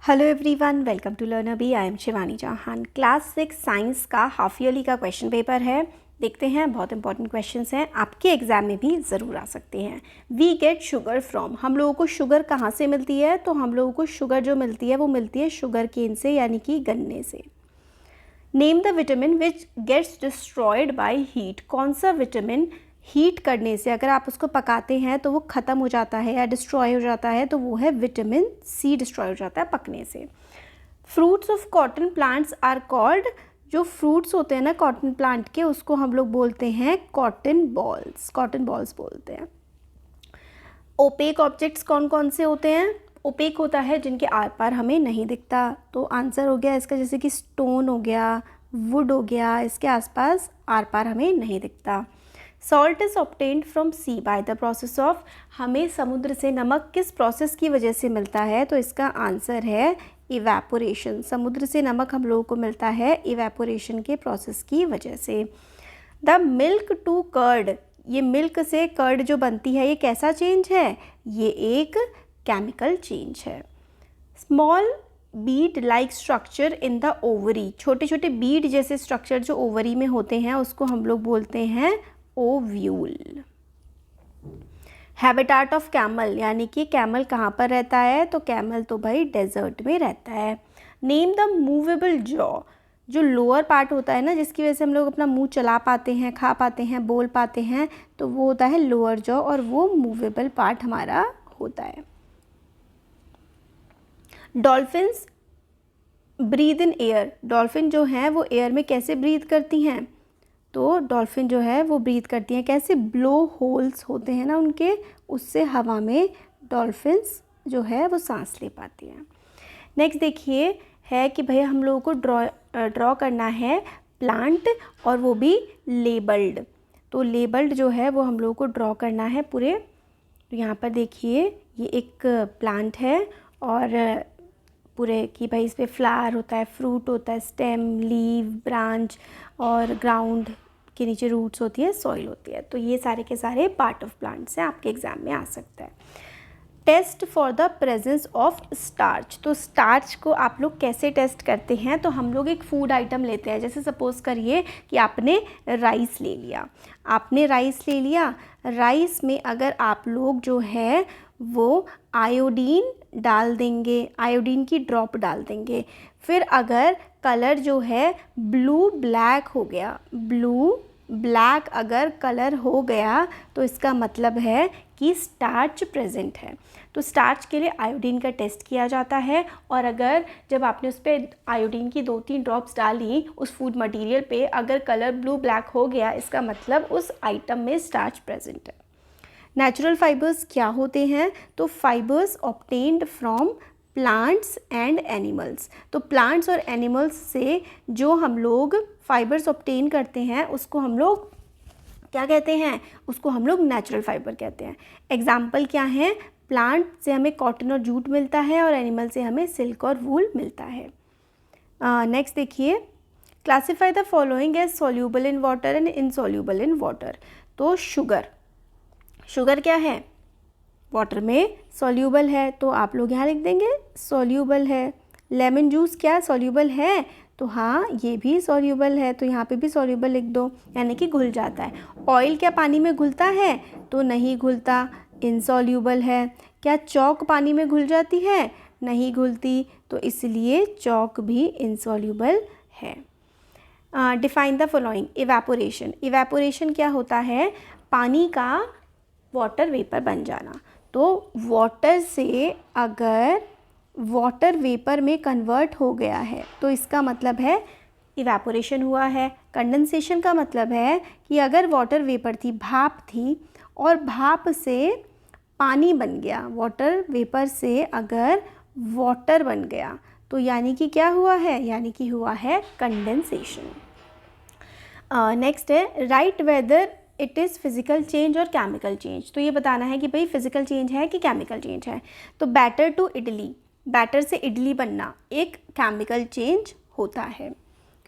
Hello everyone, welcome to Learner B. I am Shivani Chauhan. Class 6 science का half yearly का question paper है। देखते हैं, बहुत इंपॉर्टेंट क्वेश्चंस हैं, आपके एग्जाम में भी ज़रूर आ सकते हैं। वी गेट शुगर फ्रॉम, हम लोगों को शुगर कहाँ से मिलती है? तो हम लोगों को शुगर जो मिलती है वो मिलती है शुगर केन से, यानी कि गन्ने से। Name the vitamin which gets destroyed by heat, कौन सा विटामिन हीट करने से, अगर आप उसको पकाते हैं तो वो ख़त्म हो जाता है या डिस्ट्रॉय हो जाता है, तो वो है विटामिन सी, डिस्ट्रॉय हो जाता है पकने से। Fruits of cotton plants are called, जो फ्रूट्स होते हैं ना कॉटन प्लांट के, उसको हम लोग बोलते हैं कॉटन बॉल्स, कॉटन बॉल्स बोलते हैं। ओपेक ऑब्जेक्ट्स कौन कौन से होते हैं? ओपेक होता है जिनके आर पार हमें नहीं दिखता, तो आंसर हो गया इसका जैसे कि स्टोन हो गया, वुड हो गया, इसके आसपास आर पार हमें नहीं दिखता। Salt is obtained from sea by the process of, हमें समुद्र से नमक किस प्रोसेस की वजह से मिलता है? तो इसका आंसर है इवेपोरेशन। समुद्र से नमक हम लोगों को मिलता है इवेपोरेशन के प्रोसेस की वजह से। द मिल्क टू कर्ड, ये मिल्क से कर्ड जो बनती है ये कैसा चेंज है? ये एक केमिकल चेंज है। Small Beed like structure in the ovary, छोटे छोटे बीड जैसे स्ट्रक्चर जो ओवरी में होते हैं उसको हम लोग बोलते हैं ओव्यूल। हैबिटाट ऑफ कैमल, यानी कि कैमल कहाँ पर रहता है? तो कैमल तो भाई डेजर्ट में रहता है। नेम द मूवेबल जॉ, जो लोअर पार्ट होता है ना जिसकी वजह से हम लोग अपना मुंह चला पाते हैं, खा पाते हैं, बोल पाते हैं, तो वो होता है लोअर जॉ और वो मूवेबल पार्ट हमारा होता है। Dolphins breathe in air, dolphin जो हैं वो एयर में कैसे ब्रीद करती हैं? तो डॉल्फिन जो है वो ब्रीद करती हैं कैसे? ब्लो होल्स होते हैं ना उनके, उससे हवा में डॉल्फिन्स जो है वो सांस ले पाती हैं। नेक्स्ट देखिए है कि भैया हम लोगों को ड्रॉ करना है प्लांट और वो भी लेबल्ड, तो लेबल्ड जो है वो हम लोगों को ड्रॉ करना है पूरे। तो यहाँ पर देखिए ये एक प्लांट है और पूरे कि भाई इस पर फ्लावर होता है, फ्रूट होता है, स्टेम, लीव, ब्रांच और ग्राउंड के नीचे रूट्स होती है, सॉइल होती है। तो ये सारे के सारे पार्ट ऑफ प्लांट्स हैं, आपके एग्जाम में आ सकता है। Test for the presence of starch, तो स्टार्च को आप लोग कैसे टेस्ट करते हैं? तो हम लोग एक फूड आइटम लेते हैं, जैसे सपोज़ करिए कि आपने राइस ले लिया, राइस में अगर आप लोग जो है वो आयोडीन डाल देंगे, आयोडीन की ड्रॉप डाल देंगे, फिर अगर कलर जो है ब्लू ब्लैक हो गया, ब्लू ब्लैक अगर कलर हो गया तो इसका मतलब है कि स्टार्च प्रेजेंट है। तो स्टार्च के लिए आयोडीन का टेस्ट किया जाता है, और अगर जब आपने उस पर आयोडीन की 2-3 ड्रॉप्स डाली उस फूड मटेरियल पे, अगर कलर ब्लू ब्लैक हो गया इसका मतलब उस आइटम में स्टार्च प्रेजेंट है। नेचुरल फाइबर्स क्या होते हैं? तो fibres obtained from plants and animals, तो प्लांट्स और एनिमल्स से जो हम लोग फाइबर्स ऑब्टेन करते हैं उसको हम लोग क्या कहते हैं? उसको हम लोग नेचुरल फाइबर कहते हैं। एग्जाम्पल क्या है? प्लांट से हमें कॉटन और जूट मिलता है और एनिमल से हमें सिल्क और वूल मिलता है। नेक्स्ट देखिए, classify the following as soluble in water and insoluble in water. तो शुगर क्या है? वाटर में सॉल्यूबल है, तो आप लोग यहाँ लिख देंगे सॉल्यूबल है। लेमन जूस क्या सॉल्यूबल है? तो हाँ ये भी सॉल्यूबल है, तो यहाँ पे भी सॉल्यूबल लिख दो, यानी कि घुल जाता है। ऑयल क्या पानी में घुलता है? तो नहीं घुलता, इनसॉल्यूबल है। क्या चॉक पानी में घुल जाती है? नहीं घुलती, तो इसलिए चॉक भी इनसॉल्यूबल है। Define the following. इवेपोरेशन क्या होता है? पानी का वाटर वेपर बन जाना। तो वाटर से अगर वाटर वेपर में कन्वर्ट हो गया है तो इसका मतलब है इवेपोरेशन हुआ है। कंडेंसेशन का मतलब है कि अगर वाटर वेपर थी, भाप थी, और भाप से पानी बन गया, वाटर वेपर से अगर वाटर बन गया, तो यानी कि क्या हुआ है? यानी कि हुआ है कंडेंसेशन। नेक्स्ट है right whether it is physical change और केमिकल चेंज। तो ये बताना है कि भाई फिज़िकल चेंज है कि केमिकल चेंज है। तो बैटर टू इडली, बैटर से इडली बनना एक केमिकल चेंज होता है,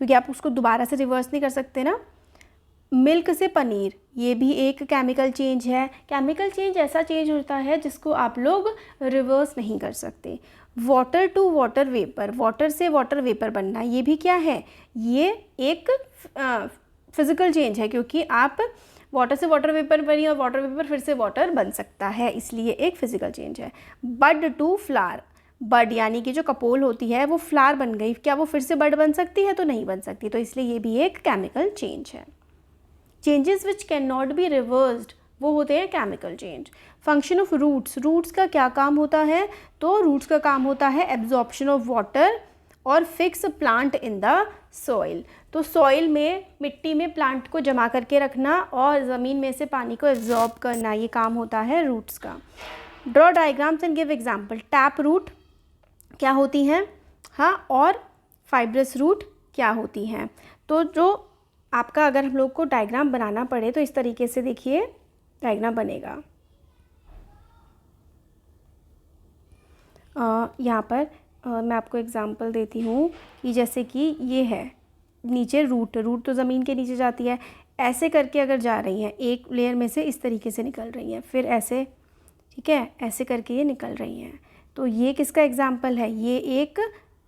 क्योंकि आप उसको दोबारा से रिवर्स नहीं कर सकते ना। मिल्क से पनीर, ये भी एक केमिकल चेंज है। केमिकल चेंज ऐसा चेंज होता है जिसको आप लोग रिवर्स नहीं कर सकते। Water to water vapour, water से वाटर वेपर बनना, ये भी क्या है, ये एक फिज़िकल चेंज है, क्योंकि आप वाटर से वाटर वेपर बनी और वाटर वेपर फिर से वाटर बन सकता है, इसलिए एक फिज़िकल चेंज है। बड टू फ्लावर, बड यानी कि जो कपोल होती है वो फ्लावर बन गई, क्या वो फिर से बड बन सकती है, तो नहीं बन सकती, तो इसलिए ये भी एक केमिकल चेंज है। Changes which can not be reversed, वो होते हैं chemical change. Function of roots, roots का क्या काम होता है, तो रूट्स का काम होता है एब्जॉर्प्शन ऑफ वाटर और fix plant in the soil, तो सॉइल में, मिट्टी में प्लांट को जमा करके रखना और ज़मीन में से पानी को एब्जॉर्ब करना, ये काम होता है रूट्स का। Draw diagrams and give example, tap root क्या होती हैं, हाँ, और फाइब्रस रूट क्या होती हैं। तो जो आपका अगर हम लोग को डायग्राम बनाना पड़े तो इस तरीके से देखिए डायग्राम बनेगा। यहाँ पर मैं आपको एग्जांपल देती हूँ कि जैसे कि ये है नीचे रूट, रूट तो ज़मीन के नीचे जाती है, ऐसे करके अगर जा रही हैं एक लेयर में से इस तरीके से निकल रही हैं, फिर ऐसे, ठीक है, ऐसे करके ये निकल रही हैं, तो ये किसका एग्जांपल है, ये एक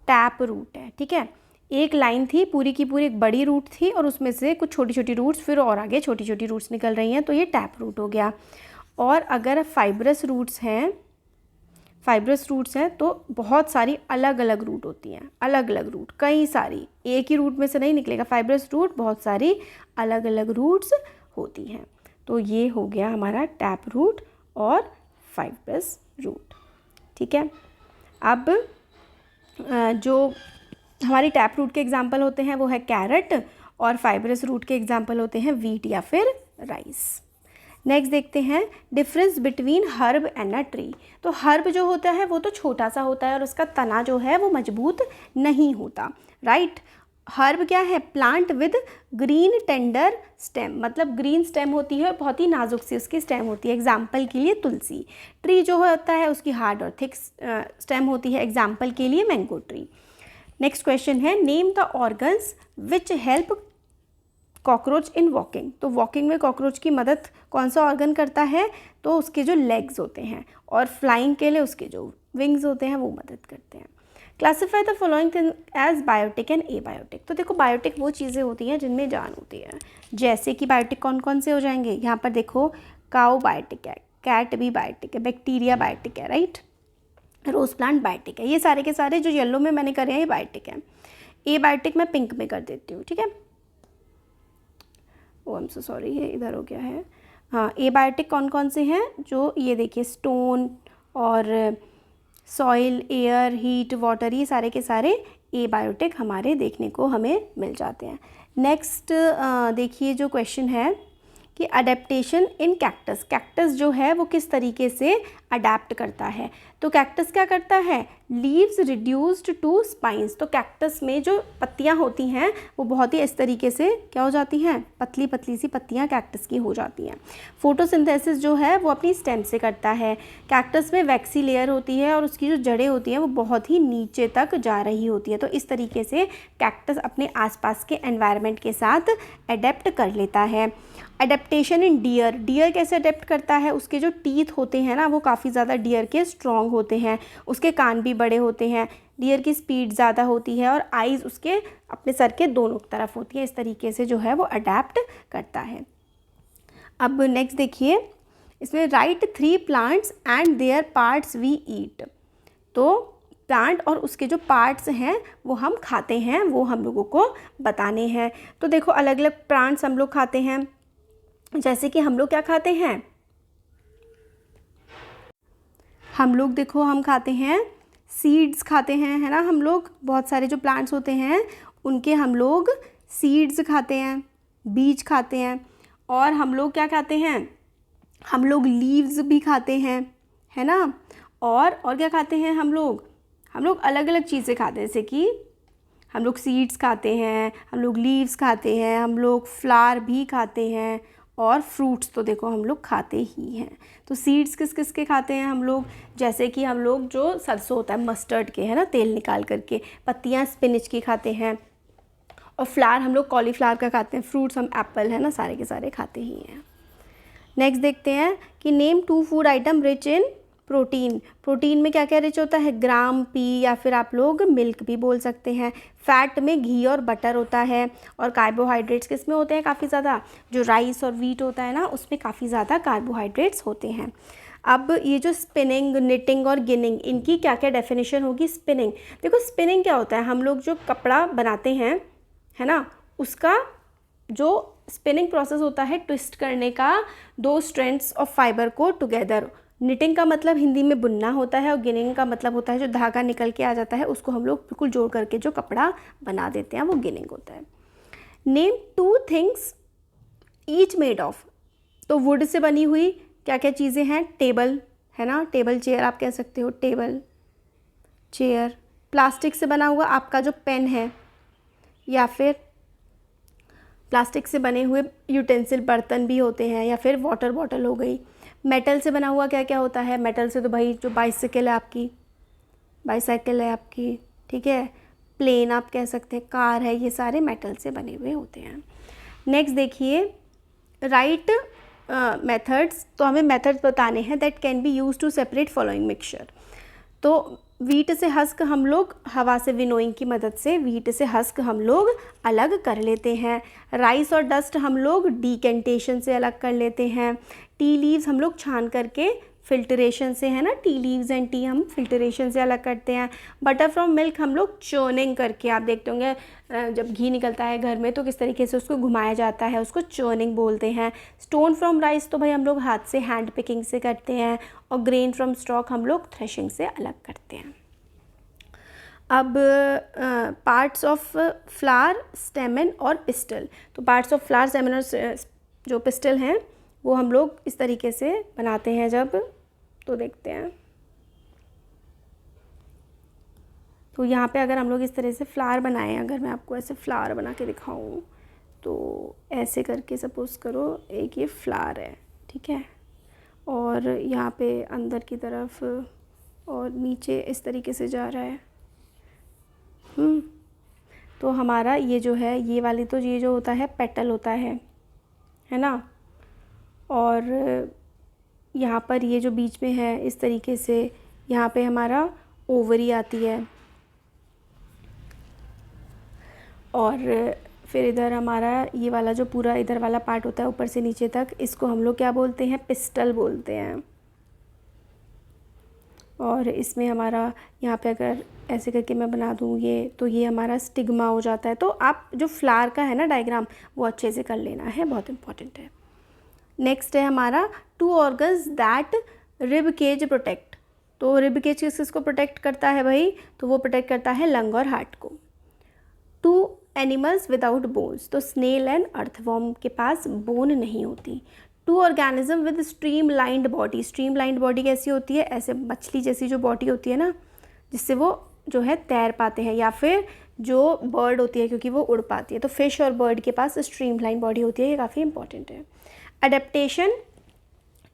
टैप रूट है, ठीक है। एक लाइन थी पूरी की पूरी, एक बड़ी रूट थी और उसमें से कुछ छोटी छोटी रूट्स, फिर और आगे छोटी छोटी रूट्स निकल रही हैं, तो ये टैप रूट हो गया। और अगर फाइब्रस रूट्स हैं, फाइब्रस रूट्स हैं तो बहुत सारी अलग अलग रूट होती हैं, अलग अलग रूट, कई सारी, एक ही रूट में से नहीं निकलेगा फाइब्रस रूट, बहुत सारी अलग अलग रूट्स होती हैं। तो ये हो गया हमारा टैप रूट और फाइब्रस रूट, ठीक है। अब जो हमारी टैप रूट के एग्जाम्पल होते हैं वो है कैरेट, और फाइब्रस रूट के एग्जाम्पल होते हैं वीट या फिर राइस। नेक्स्ट देखते हैं difference between herb and a tree. तो हर्ब जो होता है वो तो छोटा सा होता है और उसका तना जो है वो मजबूत नहीं होता, राइट। हर्ब क्या है, plant with green tender stem, मतलब ग्रीन स्टेम होती है, बहुत ही नाजुक सी उसकी स्टेम होती है, एग्जाम्पल के लिए तुलसी। ट्री जो होता है उसकी हार्ड और थिक स्टेम होती है, एग्जाम्पल के लिए मैंगो ट्री। नेक्स्ट क्वेश्चन है name the organs which help cockroach in walking. तो वॉकिंग में कॉकरोच की मदद कौन सा ऑर्गन करता है, तो उसके जो लेग्स होते हैं, और फ्लाइंग के लिए उसके जो विंग्स होते हैं वो मदद करते हैं। Classify the following thing as biotic and abiotic. तो देखो बायोटिक वो चीज़ें होती हैं जिनमें जान होती है, जैसे कि बायोटिक कौन कौन से हो जाएंगे, यहाँ पर देखो काऊ बायोटिक है, कैट भी बायोटिक है, बैक्टीरिया बायोटिक है, राइट, रोज प्लांट बायोटिक है, ये सारे के सारे जो येलो में मैंने करे हैं ये बायोटिक है। ए बायोटिक मैं पिंक में कर देती हूँ, ठीक है। ओ आई एम सो सॉरी, ये इधर हो गया है। हाँ, ए बायोटिक कौन कौन से हैं, जो ये देखिए स्टोन और सॉइल, एयर, हीट, वाटर, ये सारे के सारे ए बायोटिक हमारे देखने को हमें मिल जाते हैं। नेक्स्ट देखिए जो क्वेश्चन है कि अडेप्टेशन इन कैक्टस, कैक्टस जो है वो किस तरीके से अडेप्ट करता है। तो कैक्टस क्या करता है, लीव्स रिड्यूस्ड टू स्पाइंस। तो कैक्टस में जो पत्तियां होती हैं वो बहुत ही इस तरीके से क्या हो जाती हैं, पतली पतली सी पत्तियां कैक्टस की हो जाती हैं। फोटोसिंथेसिस जो है वो अपनी स्टेम से करता है। कैक्टस में वैक्सी लेयर होती है और उसकी जो जड़ें होती हैं वो बहुत ही नीचे तक जा रही होती है। तो इस तरीके से कैक्टस अपने आसपास के एनवायरनमेंट के साथ अडेप्ट कर लेता है। अडेप्टेशन इन डियर, डियर कैसे अडेप्ट करता है, उसके जो टीथ होते हैं ना वो काफ़ी ज़्यादा डियर के स्ट्रॉन्ग होते हैं, उसके कान भी बड़े होते हैं, डियर की स्पीड ज़्यादा होती है और आइज़ उसके अपने सर के दोनों तरफ होती है। इस तरीके से जो है वो अडेप्ट करता है। अब नेक्स्ट देखिए इसमें write 3 plants and their parts we eat. तो प्लांट और उसके जो पार्ट्स हैं वो हम खाते हैं, वो हम लोगों को बताने हैं। तो देखो अलग अलग प्लांट्स हम लोग खाते हैं, जैसे कि हम लोग क्या खाते हैं, हम लोग देखो हम खाते हैं सीड्स खाते हैं, है ना। हम लोग बहुत सारे जो प्लांट्स होते हैं उनके हम लोग सीड्स खाते हैं, बीज खाते हैं। और हम लोग क्या खाते हैं, हम लोग लीव्स भी खाते हैं, है ना। और क्या खाते हैं हम लोग अलग अलग चीज़ें खाते हैं, जैसे कि हम लोग सीड्स खाते हैं, हम लोग लीव्स खाते हैं, हम लोग फ्लावर भी खाते हैं, और फ्रूट्स तो देखो हम लोग खाते ही हैं। तो सीड्स किस किस के खाते हैं हम लोग, जैसे कि हम लोग जो सरसों होता है मस्टर्ड के, है ना, तेल निकाल करके, पत्तियां स्पिनच की खाते हैं, और फ्लावर हम लोग कॉलीफ्लावर का खाते हैं, फ्रूट्स हम एप्पल, है ना, सारे के सारे खाते ही हैं। नेक्स्ट देखते हैं कि name 2 food item rich in protein, protein में क्या क्या रिच होता है, ग्राम पी या फिर आप लोग मिल्क भी बोल सकते हैं। फैट में घी और बटर होता है। और कार्बोहाइड्रेट्स किस में होते हैं काफ़ी ज़्यादा, जो राइस और वीट होता है ना उसमें काफ़ी ज़्यादा कार्बोहाइड्रेट्स होते हैं। अब ये जो स्पिनिंग, निटिंग और गिनिंग, इनकी क्या क्या डेफिनेशन होगी। स्पिनिंग, देखो स्पिनिंग क्या होता है, हम लोग जो कपड़ा बनाते हैं है ना, उसका जो स्पिनिंग प्रोसेस होता है ट्विस्ट करने का, दो स्ट्रैंड्स ऑफ फाइबर को टुगेदर। निटिंग का मतलब हिंदी में बुनना होता है और गिनिंग का मतलब होता है जो धागा निकल के आ जाता है उसको हम लोग बिल्कुल जोड़ करके जो कपड़ा बना देते हैं वो गिनिंग होता है। Name 2 things each made of, तो वुड से बनी हुई क्या क्या चीज़ें हैं, टेबल है ना, टेबल चेयर आप कह सकते हो, टेबल चेयर। प्लास्टिक से बना हुआ आपका जो पेन है, या फिर प्लास्टिक से बने हुए यूटेंसिल बर्तन भी होते हैं, या फिर वाटर बॉटल हो गई। मेटल से बना हुआ क्या क्या होता है, मेटल से तो भाई जो बाइसाइकिल है आपकी, बाइसाइकिल है आपकी, ठीक है, प्लेन आप कह सकते हैं, कार है, ये सारे मेटल से बने हुए होते हैं। नेक्स्ट देखिए, राइट मेथड्स, तो हमें मेथड्स बताने हैं that can be use to separate following mixture. तो वीट से हस्क हम लोग हवा से विनोइंग की मदद से वीट से हस्क हम लोग अलग कर लेते हैं। राइस और डस्ट हम लोग डीकेंटेशन से अलग कर लेते हैं। टी लीव्स हम लोग छान करके फिल्टरेशन से, है ना, टी लीव्स एंड टी हम फिल्टरेशन से अलग करते हैं। बटर फ्रॉम मिल्क हम लोग चर्निंग करके, आप देखते होंगे जब घी निकलता है घर में तो किस तरीके से उसको घुमाया जाता है, उसको चर्निंग बोलते हैं। स्टोन फ्रॉम राइस तो भाई हम लोग हाथ से हैंड पिकिंग से करते हैं। और ग्रेन फ्रॉम स्टॉक हम लोग थ्रेशिंग से अलग करते हैं। अब पार्ट्स ऑफ फ्लावर, स्टेमन और पिस्टल, तो पार्ट्स ऑफ फ्लावर, स्टेमन और जो पिस्टल हैं वो हम लोग इस तरीके से बनाते हैं जब, तो देखते हैं, तो यहाँ पे अगर हम लोग इस तरह से फ्लावर बनाएं, अगर मैं आपको ऐसे फ्लावर बना के दिखाऊं तो ऐसे करके सपोज करो एक ये फ्लावर है, ठीक है, और यहाँ पे अंदर की तरफ और नीचे इस तरीके से जा रहा है। तो हमारा ये जो है, ये वाली, तो ये जो होता है पेटल होता है ना, और यहाँ पर ये जो बीच में है इस तरीके से, यहाँ पे हमारा ओवरी आती है, और फिर इधर हमारा ये वाला जो पूरा इधर वाला पार्ट होता है ऊपर से नीचे तक, इसको हम लोग क्या बोलते हैं, पिस्टल बोलते हैं। और इसमें हमारा यहाँ पे अगर ऐसे करके मैं बना दूँ ये, तो ये हमारा स्टिग्मा हो जाता है। तो आप जो फ्लावर का है ना डायग्राम वो अच्छे से कर लेना है, बहुत इंपॉर्टेंट है। नेक्स्ट है हमारा 2 organs that rib cage protect, तो रिब केज किसको प्रोटेक्ट करता है भाई, तो वो प्रोटेक्ट करता है लंग और हार्ट को। 2 एनिमल्स विदाउट बोन्स, तो स्नेल एंड अर्थवॉर्म के पास बोन नहीं होती। 2 organism with stream lined body, stream lined body कैसी होती है, ऐसे मछली जैसी जो बॉडी होती है ना, जिससे वो जो है तैर पाते हैं, या फिर जो बर्ड होती है क्योंकि वो उड़ पाती है, तो फिश और बर्ड के पास स्ट्रीम लाइन बॉडी होती है, ये काफ़ी इंपॉर्टेंट है। अडेप्टेशन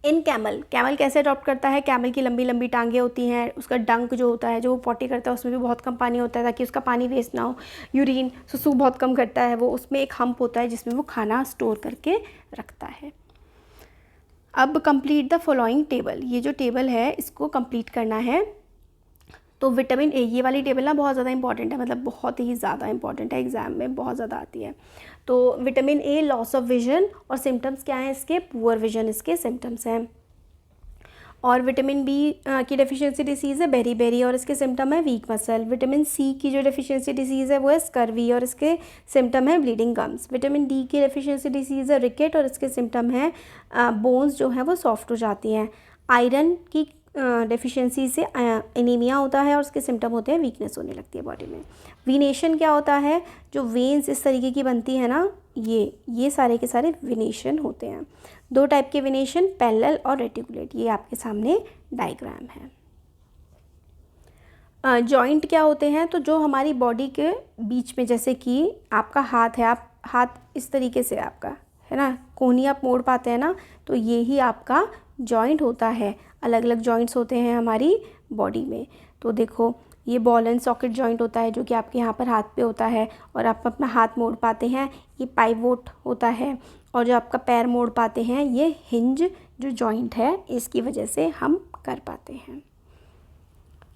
इन कैमल, कैमल कैसे अडॉप्ट करता है, कैमल की लंबी लंबी टांगें होती हैं, उसका डंक जो होता है, जो वो पॉटी करता है उसमें भी बहुत कम पानी होता है ताकि उसका पानी वेस्ट ना हो। यूरिन, सुसु बहुत कम करता है वो, उसमें एक हम्प होता है जिसमें वो खाना स्टोर करके रखता है। अब कंप्लीट द फॉलोइंग टेबल, ये जो टेबल है इसको कंप्लीट करना है। तो विटामिन ए, ये वाली टेबल ना बहुत ज़्यादा इंपॉर्टेंट है, मतलब बहुत ही ज़्यादा इंपॉर्टेंट है, एग्जाम में बहुत ज़्यादा आती है। तो vitamin A loss of vision, और सिम्टम्स क्या हैं इसके, पुअर विजन इसके सिम्टम्स हैं। और विटामिन बी की डेफिशिएंसी डिसीज़ है बेरी, और इसके सिम्टम है वीक मसल। विटामिन सी की जो डेफिशिएंसी डिसीज़ है वो है स्कर्वी, और इसके सिम्टम है ब्लीडिंग गम्स। विटामिन डी की डेफिशिएंसी डिसीज़ है रिकेट, और इसके सिम्टम है बोन्स जो है वो सॉफ्ट हो जाती हैं। आयरन की डेफिशिएंसी से एनीमिया होता है, और उसके सिम्टम होते हैं वीकनेस होने लगती है बॉडी में। वीनेशन क्या होता है, जो वेन्स इस तरीके की बनती है ना, ये सारे के सारे विनेशन होते हैं। 2 टाइप के विनेशन, पैरेलल और रेटिकुलेट, ये आपके सामने डायग्राम है। जॉइंट क्या होते हैं, तो जो हमारी बॉडी के बीच में, जैसे कि आपका हाथ है, आप हाथ इस तरीके से आपका है ना, कोहनी आप मोड़ पाते हैं ना, तो ये ही आपका जॉइंट होता है। अलग अलग जॉइंट्स होते हैं हमारी बॉडी में, तो देखो ये बॉल एंड सॉकेट जॉइंट होता है जो कि आपके यहाँ पर हाथ पे होता है, और आप अपना हाथ मोड़ पाते हैं, ये पाइवोट होता है। और जो आपका पैर मोड़ पाते हैं, ये हिंज जो जॉइंट है इसकी वजह से हम कर पाते हैं।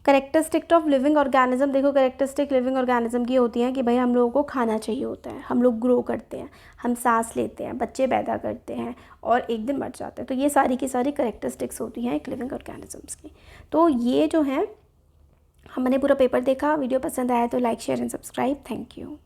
कैरेक्टरिस्टिक ऑफ लिविंग ऑर्गेनिज्म, देखो कैरेक्टरिस्टिक लिविंग ऑर्गेनिज्म की होती हैं कि भाई हम लोगों को खाना चाहिए होता है, हम लोग ग्रो करते हैं, हम सांस लेते हैं, बच्चे पैदा करते हैं और एक दिन मर जाते हैं। तो ये सारी की सारी कैरेक्टरिस्टिक्स होती हैं एक लिविंग ऑर्गेनिजम्स की। तो ये जो है हमने पूरा पेपर देखा। वीडियो पसंद आया तो like share and subscribe. Thank you.